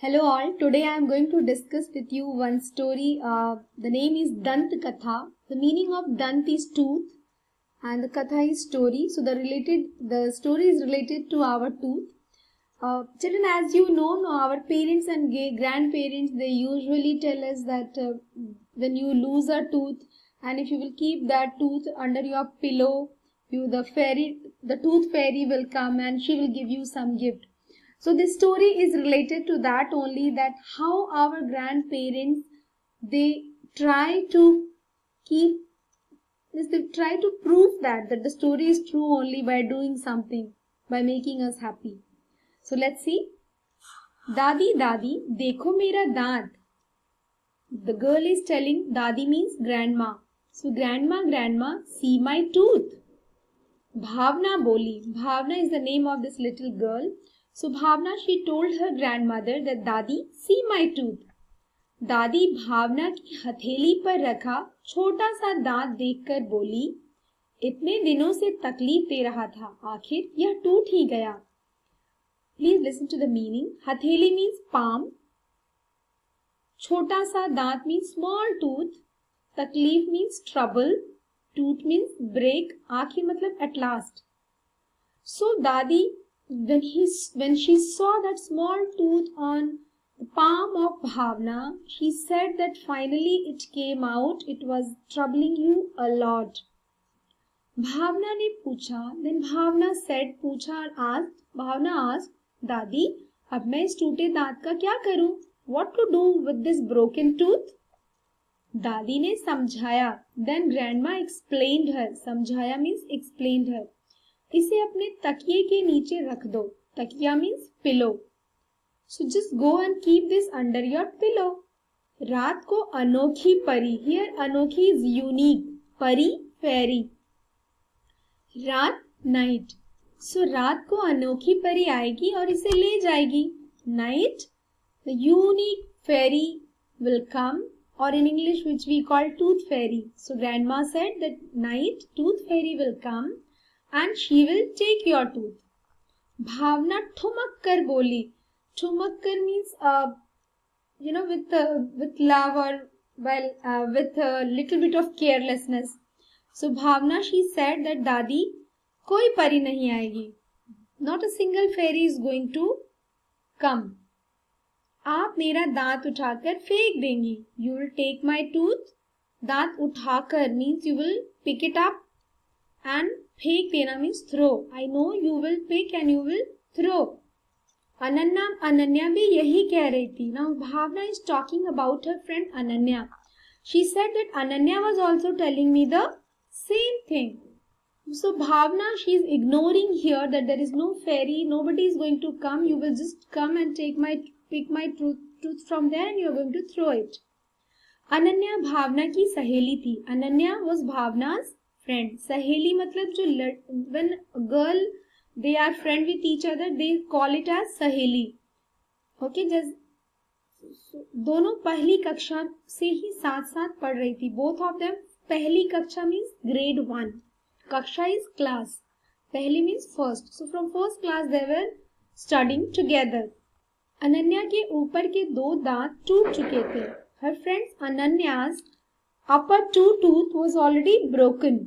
Hello all, today I am going to discuss with you one story. The name is Dant Katha. The meaning of Dant is tooth and the Katha is story. So the story is related to our tooth. Children, as you know, our parents and grandparents, they usually tell us that when you lose a tooth and if you will keep that tooth under your pillow, the tooth fairy will come and she will give you some gift. So this story is related to that only, that how our grandparents, they try to keep they try to prove that the story is true only by doing something, by making us happy. So let's see. Dadi, Dadi, dekho mera daant. The girl is telling, Dadi means grandma. So grandma, see my tooth. Bhavna boli. Bhavna is the name of this little girl. So Bhavna, she told her grandmother that Dadi, see my tooth. दादी भावना की हथेली पर रखा छोटा सा दांत देखकर बोली, इतने दिनों से तकलीफ दे रहा था, आखिर यह टूट ही गया. Please listen to the meaning. हथेली means palm. छोटा सा दांत means small tooth. तकलीफ means trouble. Tooth means break. आखिर मतलब at last. So दादी, when she saw that small tooth on the palm of Bhavna, she said that finally it came out. It was troubling you a lot. Bhavna ने पूछा. Then Bhavna said, पूछा asked. Bhavna asked, दादी, अब मैं इस टूटे दांत का क्या करूं? What to do with this broken tooth? दादी ने समझाया. Then grandma explained her. समझाया means explained her. इसे अपने तकिए के नीचे रख दो. तकिया means pillow. So just go and keep this under your pillow. रात को अनोखी परी. Here अनोखी is unique. परी fairy. रात night. So रात को अनोखी परी आएगी और इसे ले जाएगी. Night the unique fairy will come, or in English which we call tooth fairy. So grandma said that night tooth fairy will come and she will take your tooth. भावना ठुमक कर बोली. Thumakkar means, with love or with a little bit of carelessness. So Bhavna, she said that Dadi, koi pari nahi aayegi. Not a single fairy is going to come. आप मेरा दांत उठाकर फेंक देंगी. You will take my tooth. दांत उठाकर means you will pick it up, and फेंक देना means throw. I know you will pick and you will throw. Ananya भी यही कह रही थी. Now Bhavna is talking about her friend Ananya. She said that Ananya was also telling me the same thing. So Bhavna, she is ignoring here that there is no fairy, nobody is going to come. You will just come and pick my tooth from there and you are going to throw it. Ananya भावना की सहेली थी. Ananya was Bhavna's friend. सहेली मतलब जो when a girl, they are friend with each other, they call it as सहेली. Okay, just दोनों पहली कक्षा से ही साथ साथ पढ़ रही थी. Both of them. पहली कक्षा means grade 1. कक्षा is class. पहली means first. So from first class they were studying together. Ananya के ऊपर के 2 दांत टूट चुके थे. Her friend Ananya's upper 2 tooth was already broken.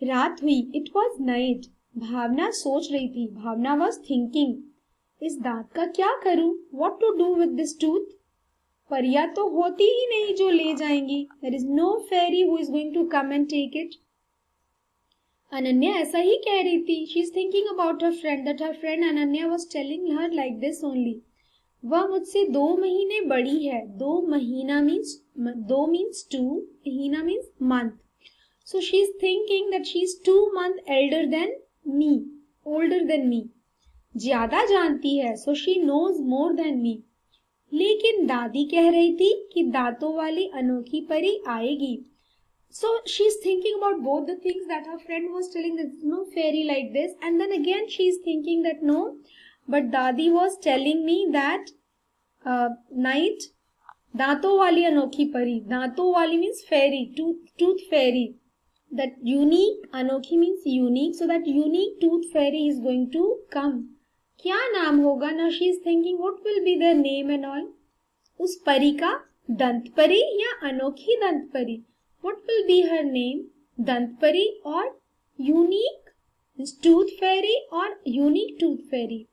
रात हुई. It was night. भावना सोच रही थी. भावना was thinking, इस दांत का क्या करूं? What to do with this tooth? परियां तो होती ही नहीं जो ले जाएंगी. There is no fairy who is going to come and take it. Ananya ऐसा ही कह रही थी. She is thinking about her friend, that her friend Ananya was telling her like this only. वह मुझसे 2 महीने बड़ी है. 2 महीना means 2 means 2, महीना means month. So she is thinking that she is 2 months elder than me, older than me. ज्यादा जानती है. So she knows more than me. लेकिन दादी कह रही थी कि दांतों वाली अनोखी परी आएगी. So she is thinking about both the things, that her friend was telling that no fairy like this, and then again she is thinking that no, but Dadi was telling me that night दांतों वाली अनोखी परी. दांतों वाली means fairy, tooth fairy. That unique, anokhi means unique, so that unique tooth fairy is going to come. क्या नाम होगा? Now she is thinking what will be their name and all. उस परी का, दंत परी या अनोखी दंत परी? What will be her name? दंत परी और यूनिक टूथ फेरी और यूनिक टूथ फेरी.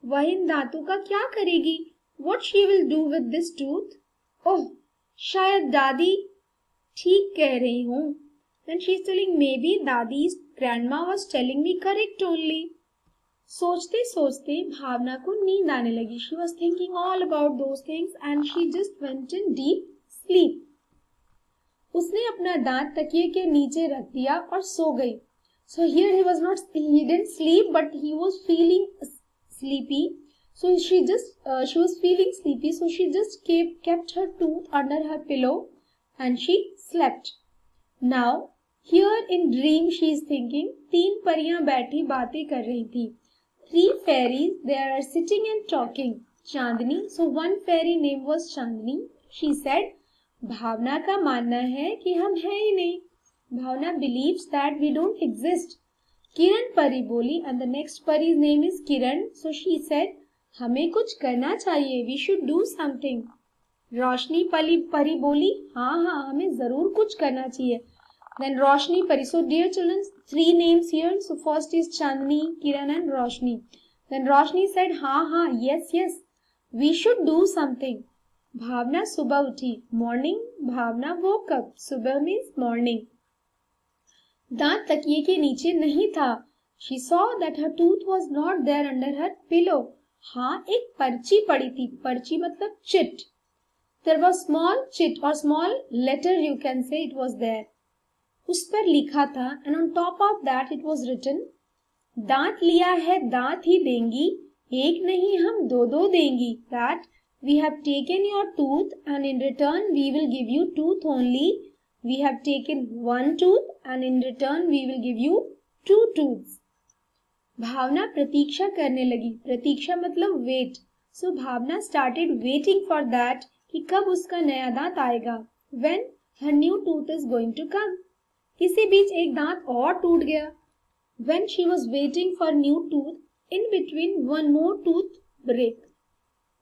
वह इन दांतों का क्या करेगी? What she will do with this tooth? Oh, शायद दादी ठीक कह रही हूँ. Then she is telling maybe Dadi's grandma was telling me correct only. सोचते सोचते भावना को नींद आने लगी. She was thinking all about those things and she just went in deep sleep. उसने अपना दांत तकिए के नीचे रख दिया और सो गई. So here he didn't sleep but he was feeling sleepy. So she was feeling sleepy. So she just kept her tooth under her pillow and she slept. Now here in dream she is thinking. 3 परियां बैठी बातें कर रही थी. 3 fairies they are sitting and talking. Chandni, so one fairy name was Chandni. She said, भावना का मानना है कि हम हैं ही नहीं. भावना believes that we don't exist. किरण परी बोली and the next pari's name is Kiran. So she said, हमें कुछ करना चाहिए. We should do something. रोशनी परी बोली, हाँ हमें जरूर कुछ करना चाहिए. Then Roshni Pari. So dear children, 3 names here. So first is Chandni, Kiran and Roshni. Then Roshni said, हाँ, yes, we should do something. भावना सुबह उठी. Morning, भावना woke up. सुबह means morning. दांत तकिए के नीचे नहीं था. She saw that her tooth was not there under her pillow. हाँ, एक पर्ची पड़ी थी. पर्ची मतलब chit. There was small chit or small letter you can say it was there. उस पर लिखा था and on top of that it was written, दांत लिया है दांत ही देंगी, एक नहीं हम 2 देंगी. That we have taken your tooth and in return we will give you tooth only. We have taken 1 tooth and in return we will give you 2 tooths. भावना प्रतीक्षा करने लगी. प्रतीक्षा मतलब wait. So Bhavna started waiting for that कि कब उसका नया दांत आएगा. When her new tooth is going to come. इसी बीच एक दांत और टूट गया. When she was waiting for new tooth, in between one more tooth break.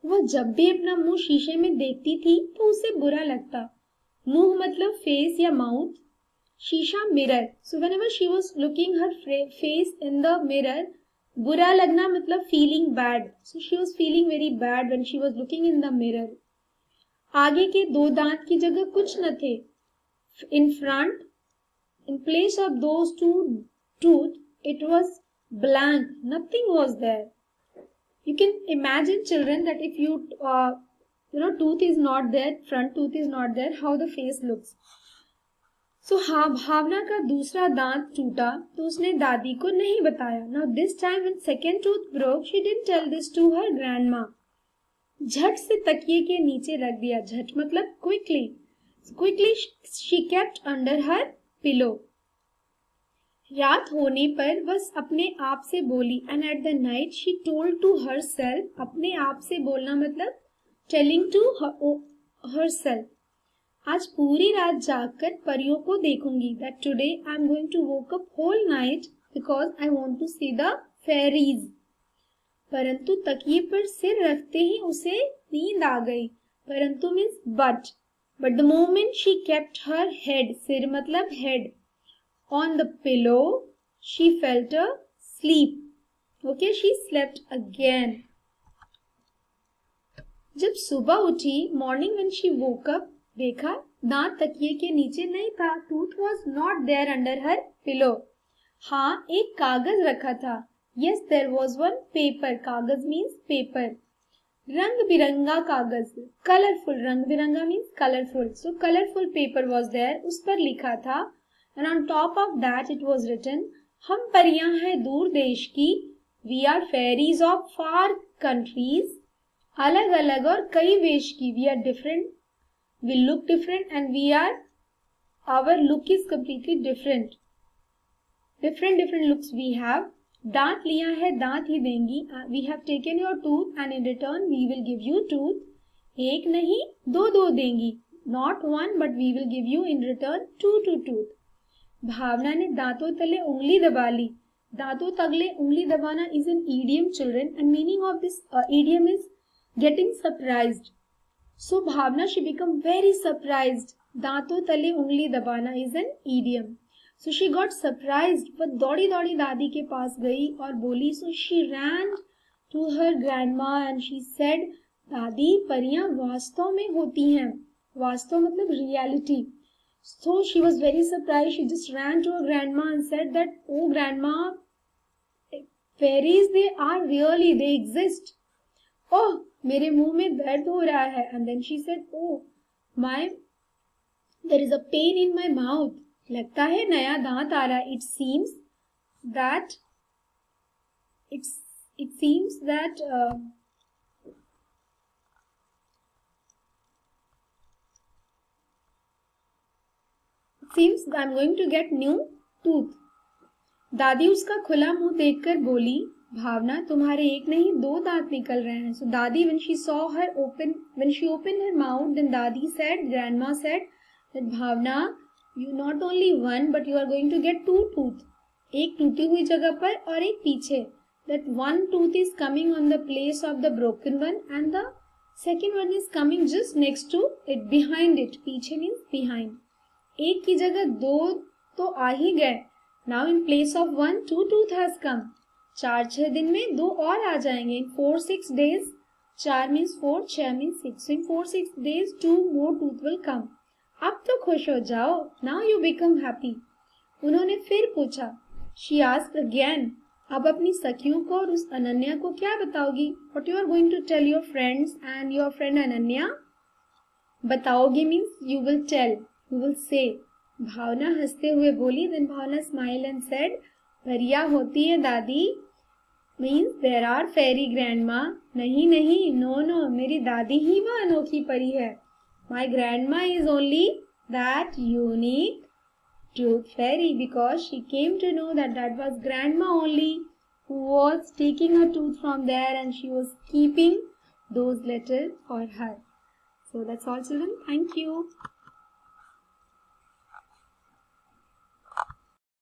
वह जब भी अपना मुंह शीशे में देखती थी तो उसे बुरा लगता. मुंह मतलब फेस या माउथ. शीशा mirror. So whenever she was looking her face in the mirror, बुरा लगना मतलब feeling bad. So she was feeling very bad when she was looking in the mirror. आगे के 2 दांत की जगह कुछ न थे. In front, in place of those 2 tooth, it was blank. Nothing was there. You can imagine children that if tooth is not there, front tooth is not there, how the face looks. So हाँ, भावना का दूसरा दांत टूटा तो उसने दादी को नहीं बताया. Now this time when second tooth broke, she didn't tell this to her grandma. झट से तकिए के नीचे रख दिया. झट मतलब quickly. Quickly she kept under her pillow. रात होने पर बस अपने आप से बोली and at the night she told to herself. अपने आप से बोलना मतलब telling to herself. आज पूरी रात जागकर परियों को देखूंगी. That today I am going to woke up whole night because I want to see the fairies. परंतु तकिए पर सिर रखते ही उसे नींद आ गई. परंतु means but the moment she kept her head, सिर मतलब head, on the pillow, she felt a sleep. Okay, she slept again. जब सुबह उठी, morning when she woke up, देखा दांत तकिए के नीचे नहीं था. Tooth was not there under her pillow. हाँ, एक कागज रखा था. Yes, there was one paper. कागज means paper. रंग बिरंगा कागज. कलरफुल. रंग बिरंगा means colourful. So colorful paper was there. उस पर लिखा था and on top of that it was written, हम परियां हैं दूर देश की. We are fairies of far countries. अलग अलग और कई वेश की. We are different. We look different and our look is completely different. Different looks we have. दांत लिया है दांत ही देंगी. We have taken your tooth and in return we will give you tooth. एक नहीं 2 देंगी. Not 1 but we will give you in return 2 tooth. भावना ने दांतों तले उंगली दबा ली. दांतों तगले उंगली दबाना is an idiom, children, and meaning of this idiom is getting surprised. So Bhavna, she become very surprised. दांतों तले उंगली दबाना is an idiom. So she got surprised. वह दौड़ी दौड़ी दादी के पास गई और बोली. So she ran to her grandma and she said, दादी, परियां वास्तव में होती हैं. वास्तव मतलब reality. So she was very surprised. She just ran to her grandma and said that, oh grandma, fairies, they are really, they exist. Oh, मेरे मुंह में दर्द हो रहा है. And then she said, oh, there is a pain in my mouth. लगता है नया दांत आ रहा है. It seems that I'm going to get new tooth. दादी उसका खुला मुंह देखकर बोली, भावना, तुम्हारे एक नहीं 2 दांत निकल रहे हैं. So दादी, when she opened her mouth, then grandma said that Bhavna, you not only one but you are going to get 2 tooth. एक टूटी हुई जगह पर और एक पीछे. That one tooth is coming on the place of the broken one and the second one is coming just next to it, behind it. पीछे means behind. एक की जगह 2 तो आ ही गए. Now in place of 1, 2 tooth has come. 4-6 दिन में 2 और आ जाएंगे. In 4-6 days, 4 means 4, 6 means 6. So in 4-6 days, 2 more tooth will come. अब तो खुश हो जाओ. Now you become happy. उन्होंने फिर पूछा. She asked again. अब अपनी सखियों को और उस अनन्या को क्या बताओगी? What you are going to tell your friends and your friend Ananya? बताओगी means you will tell. You will say. भावना हंसते हुए बोली. Then Bhavna smiled and said, परियां होती है दादी. Means there are fairy grandma. नहीं नहीं, no, मेरी दादी ही वह अनोखी परी है. My grandma is only that unique tooth fairy because she came to know that was grandma only who was taking a tooth from there and she was keeping those letters for her. So that's all, children. Thank you.